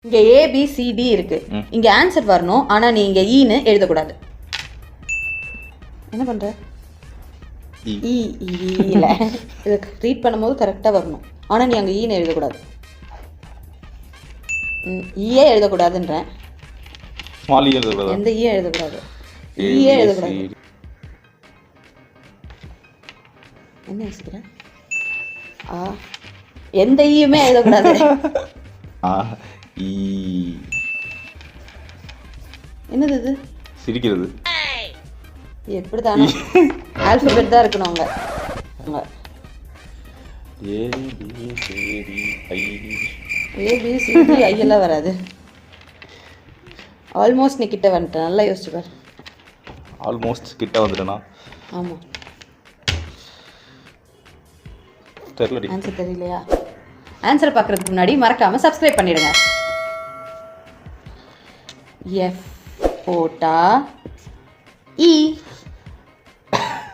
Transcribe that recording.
இங்கே ஏபிசிடி இருக்கு. இங்கே ஆன்சர் வரணும், ஆனால் நீ இங்கே ஈன்னு எழுதக்கூடாது. என்ன பண்ணுற? இல்லை, இதை ரீட் பண்ணும்போது கரெக்டாக வரணும், ஆனால் நீ அங்கே ஈன்னு எழுதக்கூடாது. ஈயே எழுதக்கூடாதுன்றேன். எந்த ஈயே எழுதக்கூடாது. ஈயே எழுதக்கூடாது. என்ன யோசிக்கிறேன்? எந்த ஈயுமே எழுதக்கூடாது. என்னது இது? சிரிக்கிறது. எப்படிதானோ ஆல்பபெட் தான் இருக்கணும் அங்க. ஏபிசிடி ஐயெல்லாம் வராது. ஆல்மோஸ்ட் நீ கிட்ட வந்துட்டேன். நல்லா யோசிச்சு பாரு. ஆல்மோஸ்ட் கிட்ட வந்துட்டேனா? ஆமாம். தெரியலடி. ஆன்சர் தெரியலையா? ஆன்சர் பார்க்குறதுக்கு முன்னாடி மறக்காமல் சப்ஸ்கிரைப் பண்ணிடுங்க. எஃப் போட்டா இ.